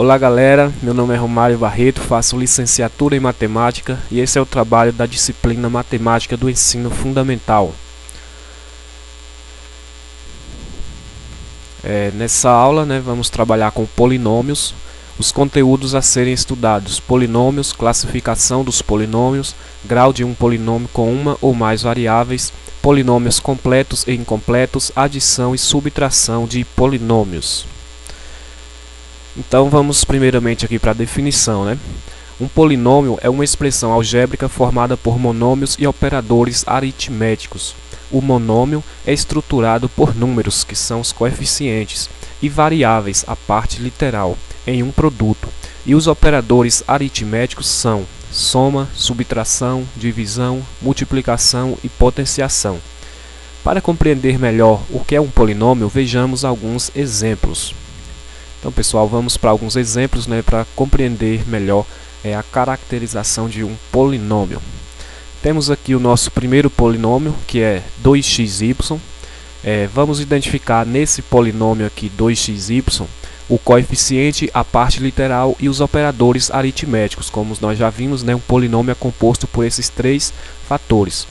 Olá galera, meu nome é Romário Barreto, faço licenciatura em Matemática e esse é o trabalho da disciplina Matemática do Ensino Fundamental. Nessa aula, vamos trabalhar com polinômios, os conteúdos a serem estudados: polinômios, classificação dos polinômios, grau de um polinômio com uma ou mais variáveis, polinômios completos e incompletos, adição e subtração de polinômios. Então vamos primeiramente aqui para a definição, Um polinômio é uma expressão algébrica formada por monômios e operadores aritméticos. O monômio é estruturado por números, que são os coeficientes, e variáveis, a parte literal, em um produto. E os operadores aritméticos são soma, subtração, divisão, multiplicação e potenciação. Para compreender melhor o que é um polinômio, vejamos alguns exemplos. Então, pessoal, vamos para alguns exemplos para compreender melhor a caracterização de um polinômio. Temos aqui o nosso primeiro polinômio, que é 2xy. Vamos identificar nesse polinômio aqui 2xy o coeficiente, a parte literal e os operadores aritméticos. Como nós já vimos, um polinômio é composto por esses três fatores.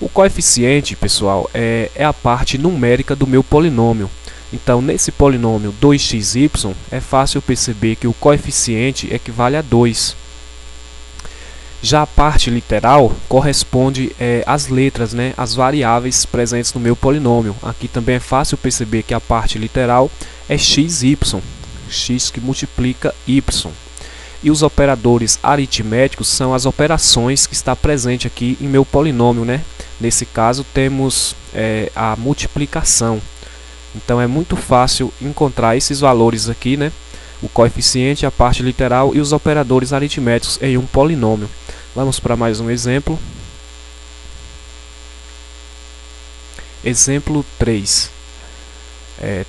O coeficiente, pessoal, é a parte numérica do meu polinômio. Então, nesse polinômio 2xy, é fácil perceber que o coeficiente equivale a 2. Já a parte literal corresponde às letras, as variáveis presentes no meu polinômio. Aqui também é fácil perceber que a parte literal é xy, x que multiplica y. E os operadores aritméticos são as operações que está presente aqui em meu polinômio, Nesse caso, temos a multiplicação. Então é muito fácil encontrar esses valores aqui, O coeficiente, a parte literal e os operadores aritméticos em um polinômio. Vamos para mais um exemplo. Exemplo 3.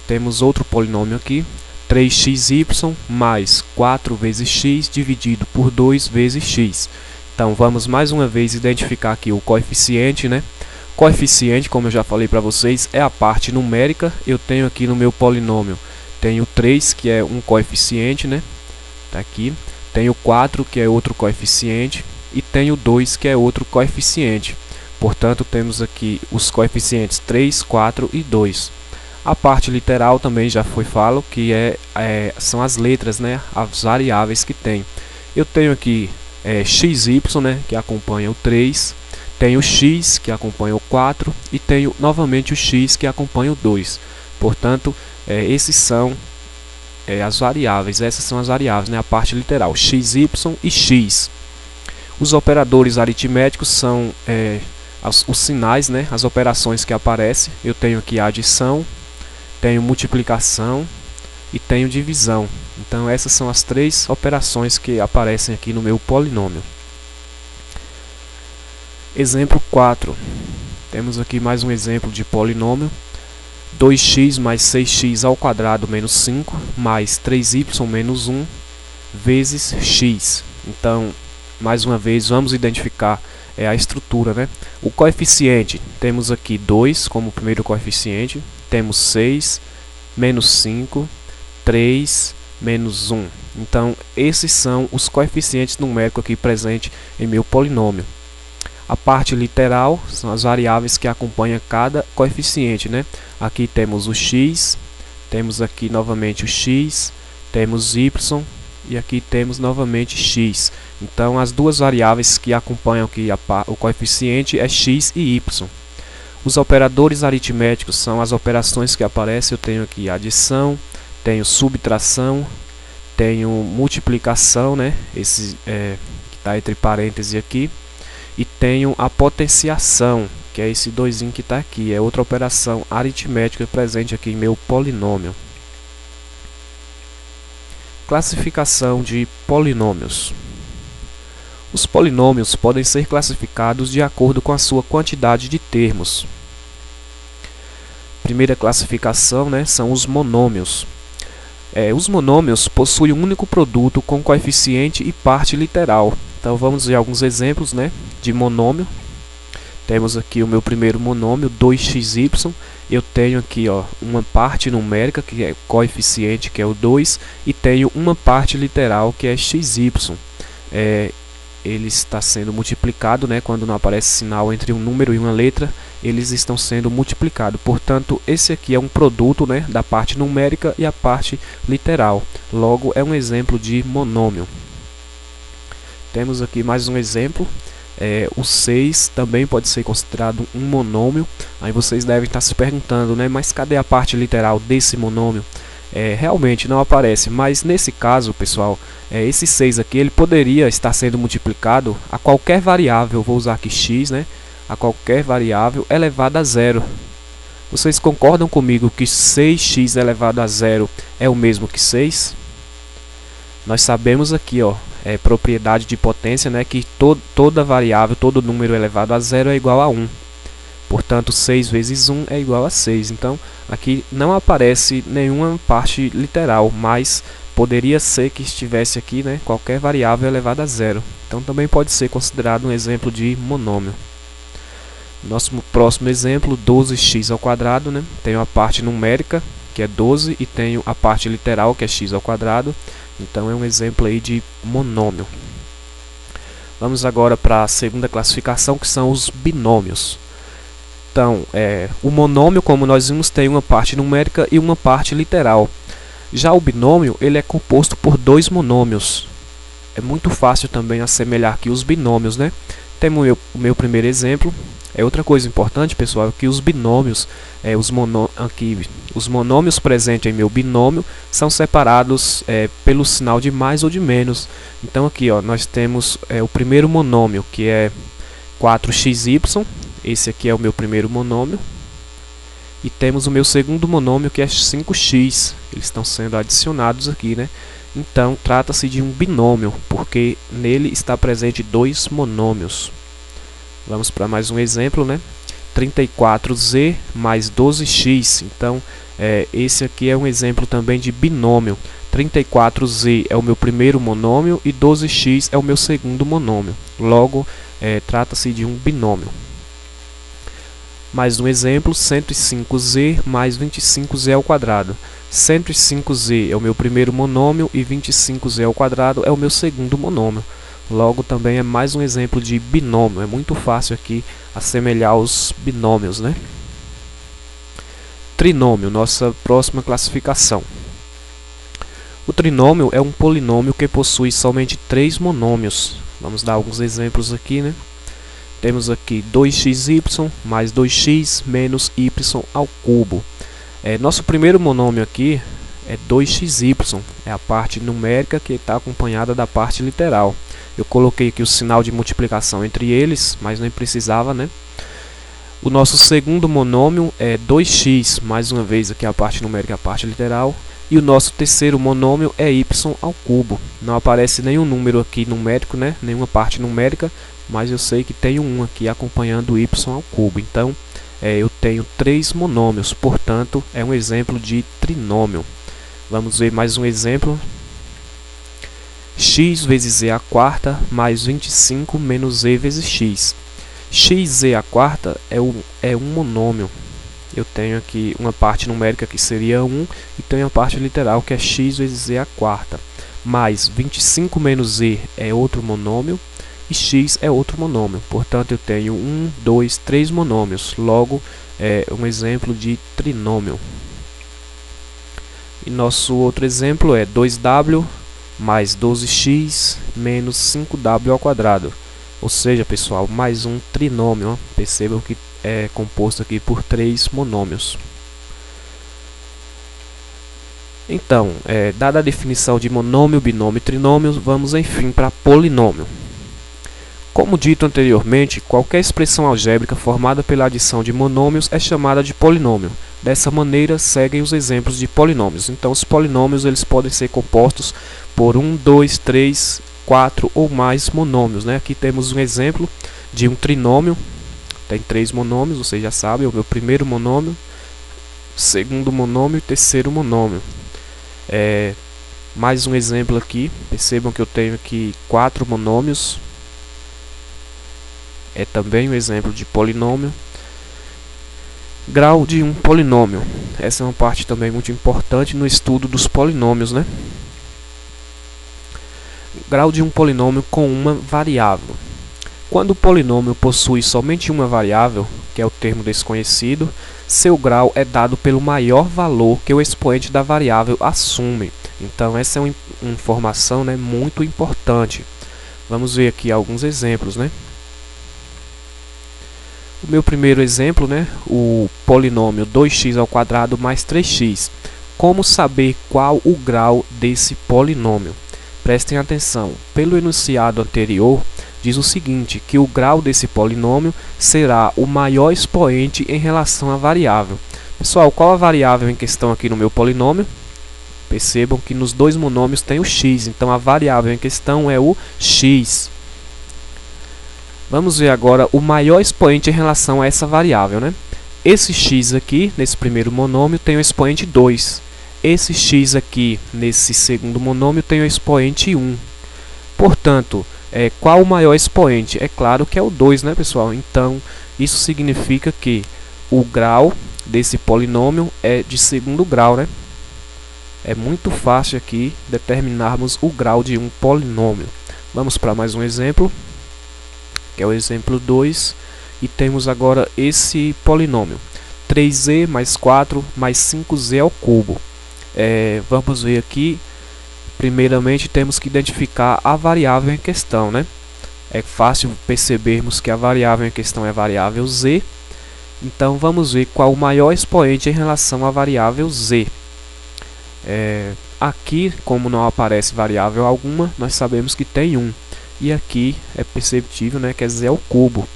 Temos outro polinômio aqui. 3xy mais 4 vezes x dividido por 2 vezes x. Então vamos mais uma vez identificar aqui o coeficiente, Coeficiente, como eu já falei para vocês, é a parte numérica. Eu tenho aqui no meu polinômio, tenho 3, que é um coeficiente, Tá aqui. Tenho 4, que é outro coeficiente, e tenho 2, que é outro coeficiente. Portanto, temos aqui os coeficientes 3, 4 e 2. A parte literal também já falo que são as letras, as variáveis que tem. Eu tenho aqui xy, que acompanha o 3. Tenho o x, que acompanha o 4, e tenho novamente o x, que acompanha o 2. Portanto, esses são as variáveis, essas são as variáveis, a parte literal, xy e x. Os operadores aritméticos são os sinais, as operações que aparecem. Eu tenho aqui a adição, tenho multiplicação e tenho divisão. Então, essas são as três operações que aparecem aqui no meu polinômio. Exemplo 4. Temos aqui mais um exemplo de polinômio. 2x mais 6x ao quadrado menos 5 mais 3y menos 1 vezes x. Então, mais uma vez, vamos identificar a estrutura, O coeficiente, temos aqui 2 como primeiro coeficiente. Temos 6, menos 5, 3, menos 1. Então, esses são os coeficientes numéricos aqui presentes em meu polinômio. A parte literal são as variáveis que acompanham cada coeficiente, Aqui temos o x, temos aqui novamente o x, temos y e aqui temos novamente x. Então, as duas variáveis que acompanham aqui o coeficiente é x e y. Os operadores aritméticos são as operações que aparecem. Eu tenho aqui adição, tenho subtração, tenho multiplicação, esse que está entre parênteses aqui. E tenho a potenciação, que é esse 2 que está aqui. É outra operação aritmética presente aqui em meu polinômio. Classificação de polinômios. Os polinômios podem ser classificados de acordo com a sua quantidade de termos. Primeira classificação, são os monômios. Os monômios possuem um único produto com coeficiente e parte literal. Então vamos ver alguns exemplos de monômio. Temos aqui o meu primeiro monômio, 2xy. eu tenho aqui, ó, uma parte numérica, que é coeficiente, que é o 2, e tenho uma parte literal, que é xy. Ele está sendo multiplicado, né? Quando não aparece sinal entre um número e uma letra, eles estão sendo multiplicados. Portanto, esse aqui é um produto, né, da parte numérica e a parte literal. Logo, é um exemplo de monômio. Temos aqui mais um exemplo. O 6 também pode ser considerado um monômio. Aí vocês devem estar se perguntando, né, mas cadê a parte literal desse monômio? Realmente não aparece, mas nesse caso, pessoal, esse 6 aqui ele poderia estar sendo multiplicado a qualquer variável. Vou usar aqui x, né, a qualquer variável elevado a zero. Vocês concordam comigo que 6x elevado a zero é o mesmo que 6? Nós sabemos aqui, ó, propriedade de potência, né, que toda variável, todo número elevado a zero é igual a 1. Portanto, 6 vezes 1 é igual a 6. Então, aqui não aparece nenhuma parte literal, mas poderia ser que estivesse aqui, né, qualquer variável elevada a zero. Então, também pode ser considerado um exemplo de monômio. Nosso próximo exemplo, 12x ao quadrado, né? Tenho a parte numérica, que é 12, e tenho a parte literal, que é x ao quadrado. Então, é um exemplo aí de monômio. Vamos agora para a segunda classificação, que são os binômios. Então, o monômio, como nós vimos, tem uma parte numérica e uma parte literal. Já o binômio, ele é composto por dois monômios. É muito fácil também assemelhar aqui os binômios, né? Temos o meu primeiro exemplo. Outra coisa importante, pessoal, é que os binômios, os monômios presentes em meu binômio são separados pelo sinal de mais ou de menos. Então aqui, ó, nós temos o primeiro monômio, que é 4xy. Esse aqui é o meu primeiro monômio. E temos o meu segundo monômio, que é 5x. Eles estão sendo adicionados aqui, né? Então, trata-se de um binômio, porque nele está presente dois monômios. Vamos para mais um exemplo, né? 34z mais 12x. Então, esse aqui é um exemplo também de binômio. 34z é o meu primeiro monômio e 12x é o meu segundo monômio. Logo, trata-se de um binômio. Mais um exemplo, 105z mais 25z ao quadrado. 105z é o meu primeiro monômio e 25z ao quadrado é o meu segundo monômio. Logo, também é mais um exemplo de binômio. É muito fácil aqui assemelhar os binômios, né? Trinômio, nossa próxima classificação. O trinômio é um polinômio que possui somente 3 monômios. Vamos dar alguns exemplos aqui, né? Temos aqui 2xy mais 2x menos y ao cubo. Nosso primeiro monômio aqui é 2xy, é a parte numérica que está acompanhada da parte literal. Eu coloquei aqui o sinal de multiplicação entre eles, mas nem precisava, né? O nosso segundo monômio é 2x, mais uma vez aqui a parte numérica e a parte literal. E o nosso terceiro monômio é y ao cubo. Não aparece nenhum número aqui numérico, né? Nenhuma parte numérica, mas eu sei que tem um aqui acompanhando o y ao cubo. Então, eu tenho 3 monômios, portanto, é um exemplo de trinômio. Vamos ver mais um exemplo. X vezes z à quarta mais 25 menos z vezes x. Xz à quarta é um monômio. Eu tenho aqui uma parte numérica que seria 1 e tenho a parte literal que é x vezes z à quarta. Mais 25 menos z é outro monômio e x é outro monômio. Portanto, eu tenho 1, 2, 3 monômios. Logo, é um exemplo de trinômio. E nosso outro exemplo é 2w mais 12x menos 5w ao quadrado. Ou seja, pessoal, mais um trinômio. Ó. Percebam que é composto aqui por 3 monômios. Então, dada a definição de monômio, binômio e trinômio, vamos enfim para polinômio. Como dito anteriormente, qualquer expressão algébrica formada pela adição de monômios é chamada de polinômio. Dessa maneira, seguem os exemplos de polinômios. Então, os polinômios eles podem ser compostos por 1, 2, 3, 4 ou mais monômios, né? Aqui temos um exemplo de um trinômio. Tem 3 monômios, vocês já sabem, o meu primeiro monômio, segundo monômio e terceiro monômio. Mais um exemplo aqui, percebam que eu tenho aqui 4 monômios. É também um exemplo de polinômio. Grau de um polinômio. Essa é uma parte também muito importante no estudo dos polinômios, né? Grau de um polinômio com uma variável. Quando o polinômio possui somente uma variável, que é o termo desconhecido, seu grau é dado pelo maior valor que o expoente da variável assume. Então essa é uma informação, né, muito importante. Vamos ver aqui alguns exemplos, né? O meu primeiro exemplo, né, o polinômio 2x² mais 3x. Como saber qual o grau desse polinômio? Prestem atenção, pelo enunciado anterior, diz o seguinte, que o grau desse polinômio será o maior expoente em relação à variável. Pessoal, qual a variável em questão aqui no meu polinômio? Percebam que nos dois monômios tem o x, então a variável em questão é o x. Vamos ver agora o maior expoente em relação a essa variável, né? Esse x aqui, nesse primeiro monômio, tem o expoente 2. Esse x aqui, nesse segundo monômio, tem o expoente 1. Portanto, qual o maior expoente? É claro que é o 2, né, pessoal? Então, isso significa que o grau desse polinômio é de segundo grau, né? É muito fácil aqui determinarmos o grau de um polinômio. Vamos para mais um exemplo, que é o exemplo 2, e temos agora esse polinômio, 3z mais 4 mais 5z ao cubo. Vamos ver aqui, primeiramente temos que identificar a variável em questão, né? É fácil percebermos que a variável em questão é a variável z, então vamos ver qual o maior expoente em relação à variável z. Aqui, como não aparece variável alguma, nós sabemos que tem 1. E aqui é perceptível, né, que é z ao cubo.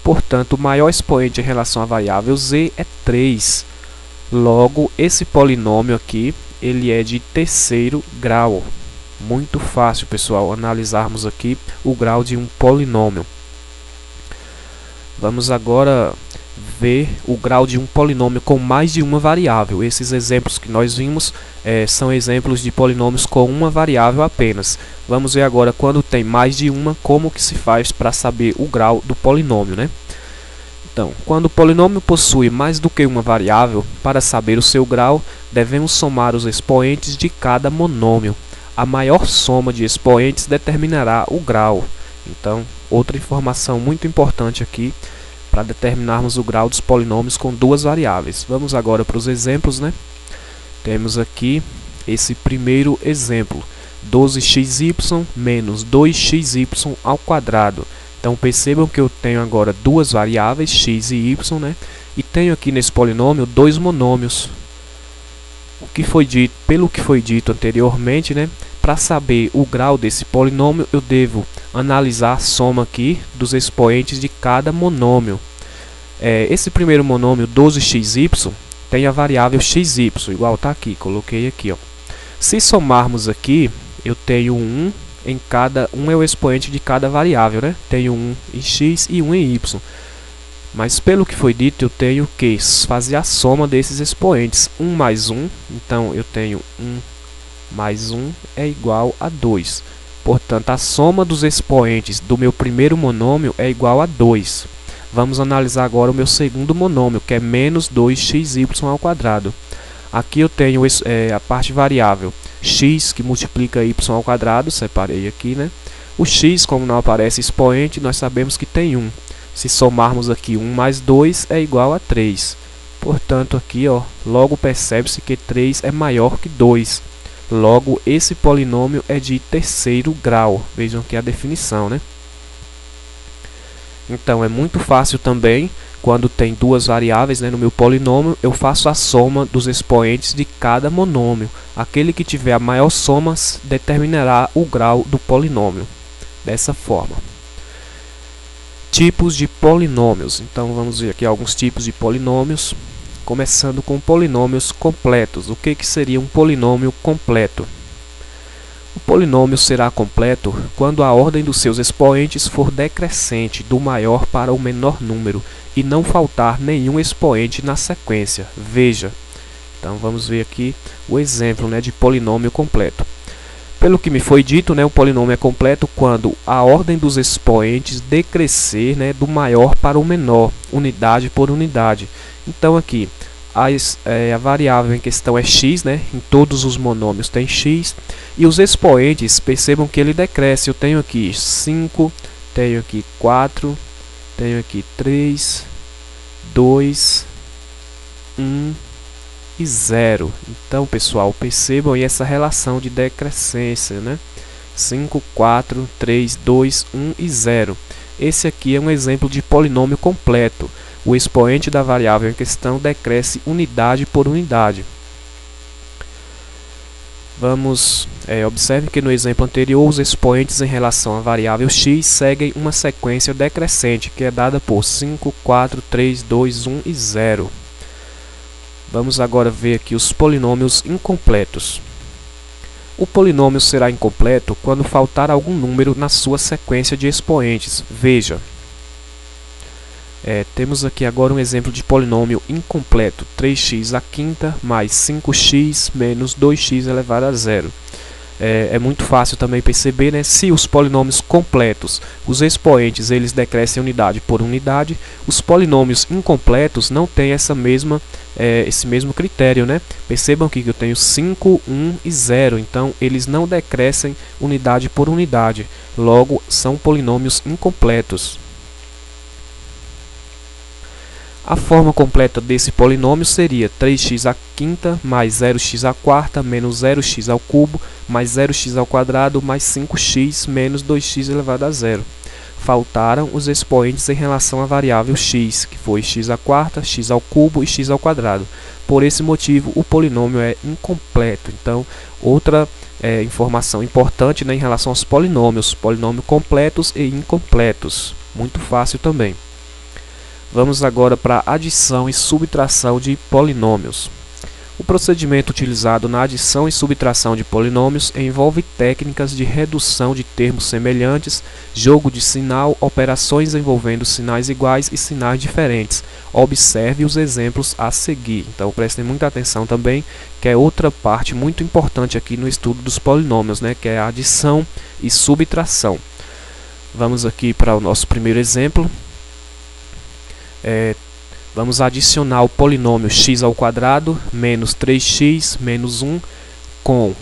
Portanto, o maior expoente em relação à variável z é 3. Logo, esse polinômio aqui, ele é de terceiro grau. Muito fácil, pessoal, analisarmos aqui o grau de um polinômio. Vamos agora ver o grau de um polinômio com mais de uma variável. Esses exemplos que nós vimos são exemplos de polinômios com uma variável apenas. Vamos ver agora quando tem mais de uma, como que se faz para saber o grau do polinômio, né? Então, quando o polinômio possui mais do que uma variável, para saber o seu grau, devemos somar os expoentes de cada monômio. A maior soma de expoentes determinará o grau. Então, outra informação muito importante aqui para determinarmos o grau dos polinômios com duas variáveis. Vamos agora para os exemplos, né? Temos aqui esse primeiro exemplo, 12xy menos 2xy ao quadrado. Então percebam que eu tenho agora duas variáveis, x e y, né? E tenho aqui nesse polinômio dois monômios. Pelo que foi dito anteriormente, né? Para saber o grau desse polinômio, eu devo analisar a soma aqui dos expoentes de cada monômio. Esse primeiro monômio, 12xy, tem a variável xy, igual está aqui, coloquei aqui, ó. Se somarmos aqui, eu tenho 1 em cada, 1 é o expoente de cada variável, né? Tenho 1 em x e 1 em y. Mas pelo que foi dito, eu tenho que fazer a soma desses expoentes. 1 mais 1, então eu tenho 1 mais 1 é igual a 2. Portanto, a soma dos expoentes do meu primeiro monômio é igual a 2. Vamos analisar agora o meu segundo monômio, que é menos 2xy ao quadrado. Aqui eu tenho a parte variável x, que multiplica y ao quadrado, separei aqui, né? O x, como não aparece expoente, nós sabemos que tem 1. Se somarmos aqui 1 mais 2 é igual a 3. Portanto, aqui, ó, logo percebe-se que 3 é maior que 2. Logo, esse polinômio é de terceiro grau. Vejam aqui a definição, né? Então, é muito fácil também, quando tem duas variáveis, né, no meu polinômio, eu faço a soma dos expoentes de cada monômio. Aquele que tiver a maior soma determinará o grau do polinômio. Dessa forma. Tipos de polinômios. Então, vamos ver aqui alguns tipos de polinômios. Começando com polinômios completos. O que seria um polinômio completo? O polinômio será completo quando a ordem dos seus expoentes for decrescente do maior para o menor número e não faltar nenhum expoente na sequência. Veja. Então vamos ver aqui o exemplo, né, de polinômio completo. Pelo que me foi dito, né, o polinômio é completo quando a ordem dos expoentes decrescer, né, do maior para o menor, unidade por unidade. Então aqui, a variável em questão é x, né, em todos os monômios tem x, e os expoentes, percebam que ele decresce. Eu tenho aqui 5, tenho aqui 4, tenho aqui 3, 2, 1 e 0. Então, pessoal, percebam aí essa relação de decrescência, né? 5, 4, 3, 2, 1 e 0. Esse aqui é um exemplo de polinômio completo. O expoente da variável em questão decresce unidade por unidade. Observe que no exemplo anterior, os expoentes em relação à variável x seguem uma sequência decrescente, que é dada por 5, 4, 3, 2, 1 e 0. Vamos agora ver aqui os polinômios incompletos. O polinômio será incompleto quando faltar algum número na sua sequência de expoentes. Veja, temos aqui agora um exemplo de polinômio incompleto, 3x à quinta mais 5x menos 2x elevado a zero. É muito fácil também perceber, né? Se os polinômios completos, os expoentes, eles decrescem unidade por unidade, os polinômios incompletos não têm esse mesmo critério, né? Percebam aqui que eu tenho 5, 1 e 0, então eles não decrescem unidade por unidade, logo são polinômios incompletos. A forma completa desse polinômio seria 3x à quinta mais 0x à quarta menos 0x ao cubo mais 0x ao quadrado mais 5x menos 2x elevado a zero. Faltaram os expoentes em relação à variável x, que foi x à quarta, x ao cubo e x ao quadrado. Por esse motivo, o polinômio é incompleto. Então, outra informação importante, né, em relação aos polinômios completos e incompletos. Muito fácil também. Vamos agora para a adição e subtração de polinômios. O procedimento utilizado na adição e subtração de polinômios envolve técnicas de redução de termos semelhantes, jogo de sinal, operações envolvendo sinais iguais e sinais diferentes. Observe os exemplos a seguir. Então, prestem muita atenção também, que é outra parte muito importante aqui no estudo dos polinômios, né, que é a adição e subtração. Vamos aqui para o nosso primeiro exemplo. Vamos adicionar o polinômio x ao quadrado menos 3x menos 1 com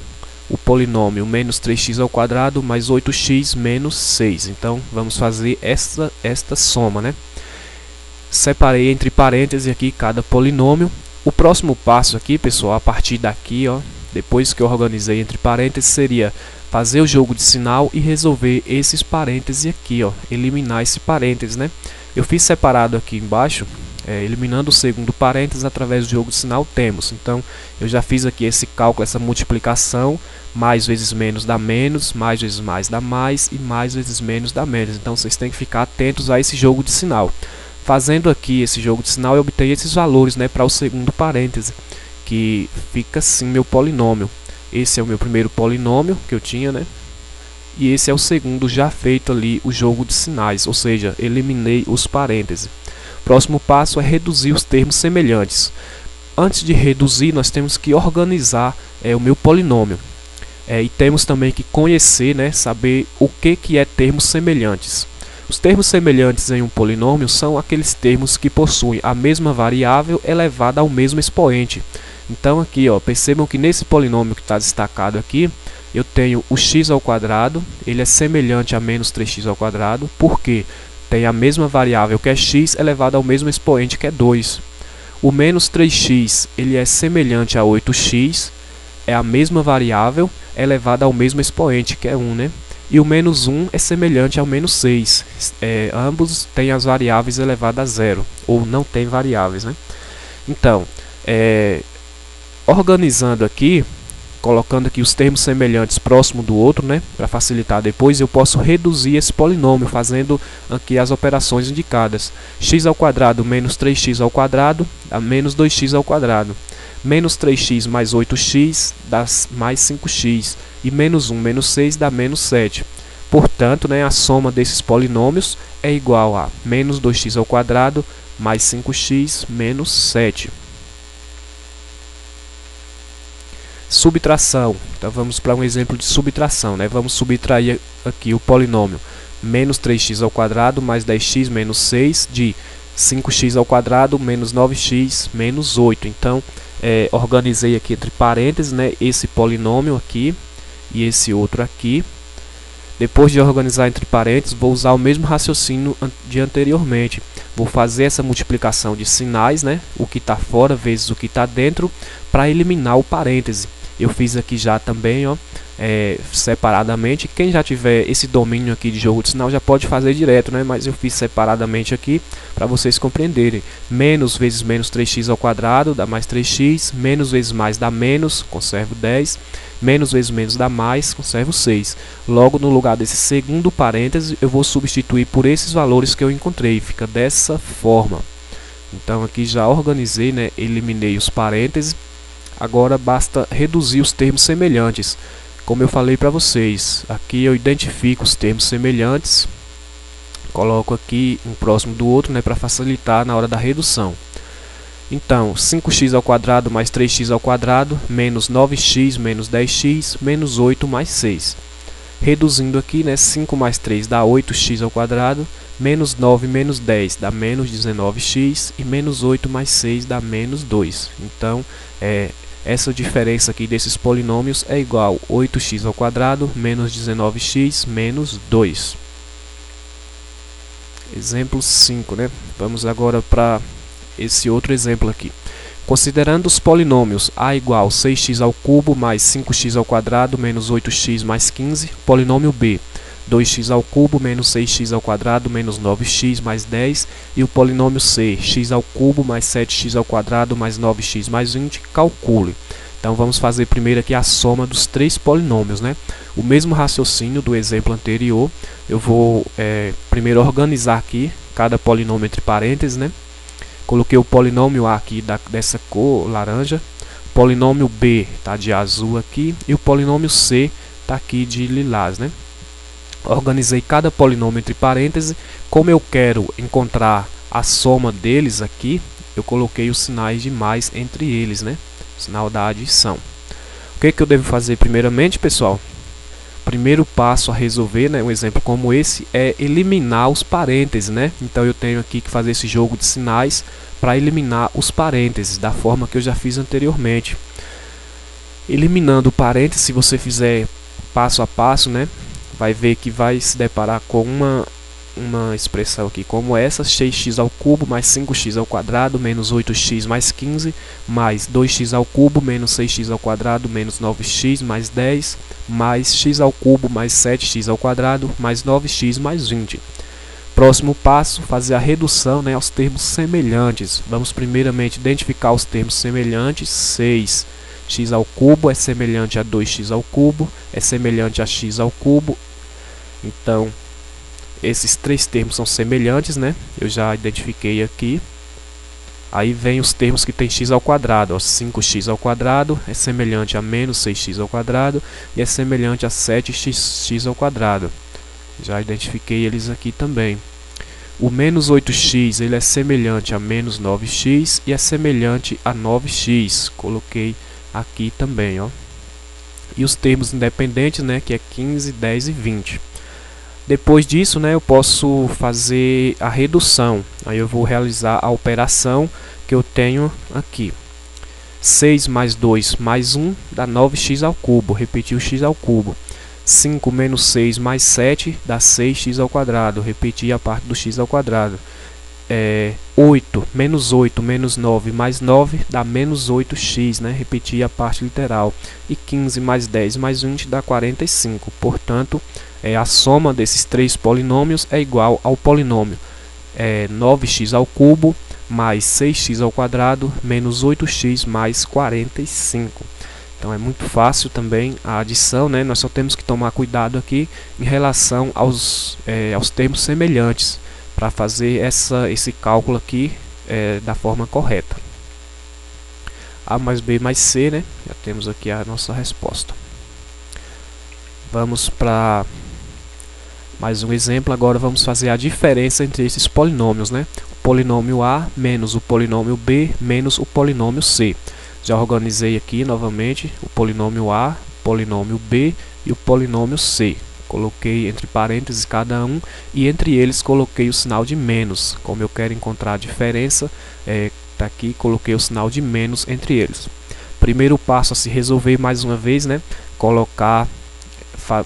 o polinômio menos 3x ao quadrado mais 8x menos 6. Então, vamos fazer esta soma, né? Separei entre parênteses aqui cada polinômio. O próximo passo aqui, pessoal, a partir daqui, ó, depois que eu organizei entre parênteses, seria fazer o jogo de sinal e resolver esses parênteses aqui, ó, eliminar esse parênteses, né? Eu fiz separado aqui embaixo, eliminando o segundo parênteses através do jogo de sinal temos. Então, eu já fiz aqui esse cálculo, essa multiplicação, mais vezes menos dá menos, mais vezes mais dá mais e mais vezes menos dá menos. Então, vocês têm que ficar atentos a esse jogo de sinal. Fazendo aqui esse jogo de sinal, eu obtenho esses valores, né, para o segundo parêntese, que fica assim meu polinômio. Esse é o meu primeiro polinômio que eu tinha, né? E esse é o segundo já feito ali o jogo de sinais, ou seja, eliminei os parênteses. Próximo passo é reduzir os termos semelhantes. Antes de reduzir, nós temos que organizar o meu polinômio. E temos também que conhecer, né, saber o que é termos semelhantes. Os termos semelhantes em um polinômio são aqueles termos que possuem a mesma variável elevada ao mesmo expoente. Então aqui, ó, percebam que nesse polinômio que está destacado aqui, eu tenho o x ao quadrado, ele é semelhante a menos 3x ao quadrado, porque tem a mesma variável que é x elevado ao mesmo expoente que é 2. O menos 3x ele é semelhante a 8x, é a mesma variável elevada ao mesmo expoente que é 1, né? E o menos 1 é semelhante ao menos 6. Ambos têm as variáveis elevadas a zero, ou não tem variáveis, né? Então, organizando aqui, colocando aqui os termos semelhantes próximo do outro, né, para facilitar depois, eu posso reduzir esse polinômio fazendo aqui as operações indicadas. X ao quadrado menos 3x ao quadrado dá menos 2x ao quadrado. Menos 3x mais 8x dá mais 5x. E menos 1 menos 6 dá menos 7. Portanto, né, a soma desses polinômios é igual a menos 2x ao quadrado mais 5x menos 7. Subtração, então vamos para um exemplo de subtração, né? Vamos subtrair aqui o polinômio menos 3x ao quadrado mais 10x menos 6 de 5x ao quadrado menos 9x menos 8. Então, organizei aqui entre parênteses, né, esse polinômio aqui e esse outro aqui. Depois de organizar entre parênteses, vou usar o mesmo raciocínio de anteriormente. Vou fazer essa multiplicação de sinais, né, o que está fora vezes o que está dentro, para eliminar o parêntese. Eu fiz aqui já também, ó, separadamente. Quem já tiver esse domínio aqui de jogo de sinal já pode fazer direto, né? Mas eu fiz separadamente aqui para vocês compreenderem. Menos vezes menos 3x ao quadrado dá mais 3x. Menos vezes mais dá menos, conservo 10. Menos vezes menos dá mais, conservo 6. Logo, no lugar desse segundo parêntese, eu vou substituir por esses valores que eu encontrei. Fica dessa forma. Então aqui já organizei, né? Eliminei os parênteses. Agora basta reduzir os termos semelhantes. Como eu falei para vocês, aqui eu identifico os termos semelhantes, coloco aqui um próximo do outro, né, para facilitar na hora da redução. Então, 5x ao quadrado mais 3x ao quadrado, menos 9x menos 10x, menos 8 mais 6. Reduzindo aqui, né, 5 mais 3 dá 8x ao quadrado, menos 9 menos 10 dá menos 19x, e menos 8 mais 6 dá menos 2. Então, essa diferença aqui desses polinômios é igual a 8x ao quadrado menos 19x menos 2. Exemplo 5, né? Vamos agora para esse outro exemplo aqui. Considerando os polinômios a igual 6x ao cubo mais 5x ao quadrado menos 8x mais 15, polinômio B, 2x ao cubo menos 6x ao quadrado menos 9x mais 10, e o polinômio C, x ao cubo mais 7x ao quadrado mais 9x mais 20, calcule. Então vamos fazer primeiro aqui a soma dos três polinômios, né? O mesmo raciocínio do exemplo anterior. Eu vou primeiro organizar aqui cada polinômio entre parênteses, né? Coloquei o polinômio A aqui dessa cor laranja, o polinômio B está de azul aqui e o polinômio C está aqui de lilás, né? Organizei cada polinômio entre parênteses. Como eu quero encontrar a soma deles aqui, eu coloquei os sinais de mais entre eles, né? O sinal da adição. O que eu devo fazer primeiramente, pessoal? Primeiro passo a resolver, né, um exemplo como esse, é eliminar os parênteses, né? Então eu tenho aqui que fazer esse jogo de sinais para eliminar os parênteses, da forma que eu já fiz anteriormente. Eliminando o parêntese, se você fizer passo a passo, né, vai ver que vai se deparar com uma expressão aqui como essa: 6x ao cubo mais 5x ao quadrado menos 8x mais 15 mais 2x ao cubo menos 6x ao quadrado menos 9x mais 10 mais x ao cubo mais 7x ao quadrado mais 9x mais 20. Próximo passo, fazer a redução, né, aos termos semelhantes. Vamos primeiramente identificar os termos semelhantes. 6x ao cubo é semelhante a 2x ao cubo, é semelhante a x ao cubo. Então, esses três termos são semelhantes, né? Eu já identifiquei aqui. Aí vem os termos que tem x ao quadrado. 5x ao quadrado é semelhante a menos 6x ao quadrado e é semelhante a 7x ao quadrado. Já identifiquei eles aqui também. O menos 8x ele é semelhante a menos 9x e é semelhante a 9x. Coloquei aqui também, ó. E os termos independentes, né, que é 15, 10 e 20. Depois disso, né, eu posso fazer a redução. Aí eu vou realizar a operação que eu tenho aqui. 6 mais 2 mais 1 dá 9x ao cubo. Repetir o x ao cubo. 5 menos 6 mais 7 dá 6x ao quadrado. Repetir a parte do x ao quadrado. 8 menos 9 mais 9 dá menos 8x, né? Repetir a parte literal. E 15 mais 10 mais 20 dá 45. Portanto, a soma desses três polinômios é igual ao polinômio 9x ao cubo mais 6x ao quadrado menos 8x mais 45. Então é muito fácil também a adição, né? Nós só temos que tomar cuidado aqui em relação aos termos semelhantes para fazer esse cálculo aqui da forma correta. A mais B mais C, né? Já temos aqui a nossa resposta. Vamos para mais um exemplo. Agora vamos fazer a diferença entre esses polinômios, né? O polinômio A menos o polinômio B menos o polinômio C. Já organizei aqui novamente o polinômio A, o polinômio B e o polinômio C. Coloquei entre parênteses cada um e entre eles coloquei o sinal de menos. Como eu quero encontrar a diferença, tá aqui, coloquei o sinal de menos entre eles. Primeiro passo a se resolver mais uma vez, né?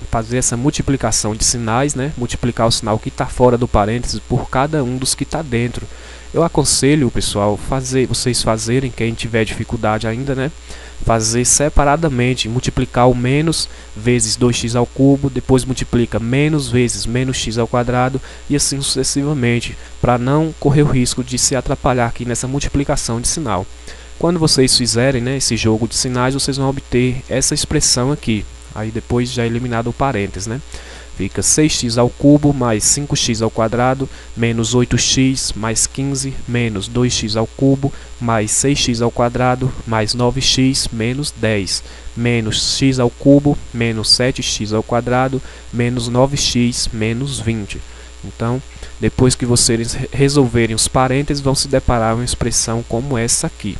Fazer essa multiplicação de sinais, né? Multiplicar o sinal que está fora do parênteses por cada um dos que está dentro. Eu aconselho, pessoal, vocês fazerem, quem tiver dificuldade ainda, né? Fazer separadamente, multiplicar o menos vezes 2x ao cubo, depois multiplica menos vezes menos x ao quadrado e assim sucessivamente, para não correr o risco de se atrapalhar aqui nessa multiplicação de sinal. Quando vocês fizerem, né, esse jogo de sinais, vocês vão obter essa expressão aqui. Aí depois já eliminado o parênteses, né? Fica 6x ao cubo mais 5x ao quadrado menos 8x mais 15 menos 2x ao cubo mais 6x ao quadrado mais 9x menos 10 menos x ao cubo menos 7x ao quadrado menos 9x menos 20. Então, depois que vocês resolverem os parênteses, vão se deparar com uma expressão como essa aqui.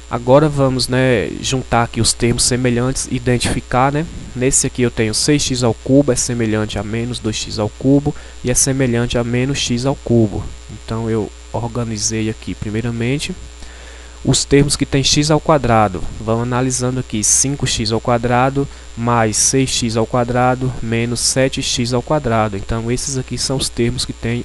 Agora vamos, né, juntar aqui os termos semelhantes e identificar, né? Nesse aqui eu tenho 6x ao cubo é semelhante a menos 2x ao cubo e é semelhante a menos x ao cubo. Então eu organizei aqui primeiramente os termos que tem x ao quadrado. Vamos analisando aqui 5x ao quadrado mais 6x ao quadrado menos 7x ao quadrado. Então esses aqui são os termos que tem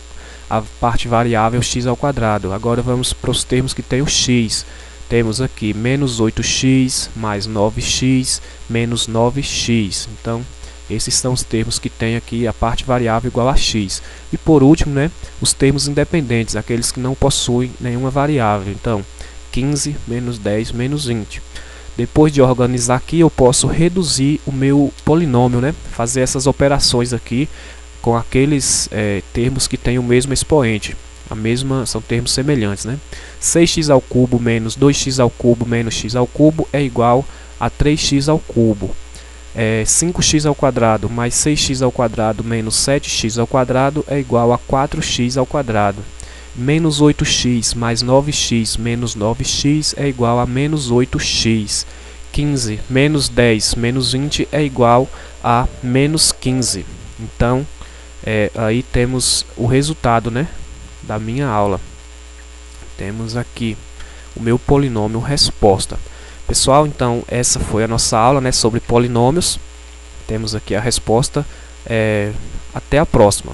a parte variável x ao quadrado. Agora vamos para os termos que tem o x. Temos aqui menos 8x mais 9x menos 9x. Então, esses são os termos que tem aqui a parte variável igual a x. E por último, né, os termos independentes, aqueles que não possuem nenhuma variável. Então, 15 menos 10 menos 20. Depois de organizar aqui, eu posso reduzir o meu polinômio, né, fazer essas operações aqui com aqueles termos que têm o mesmo expoente. São termos semelhantes, né? 6x ao cubo menos 2x ao cubo menos x ao cubo é igual a 3x ao cubo. 5x ao quadrado mais 6x ao quadrado menos 7x ao quadrado é igual a 4x ao quadrado. Menos 8x mais 9x menos 9x é igual a menos 8x. 15 menos 10 menos 20 é igual a menos 15. Então, aí temos o resultado, né, da minha aula. Temos aqui o meu polinômio resposta. Pessoal, então essa foi a nossa aula, né, sobre polinômios. Temos aqui a resposta. Até a próxima.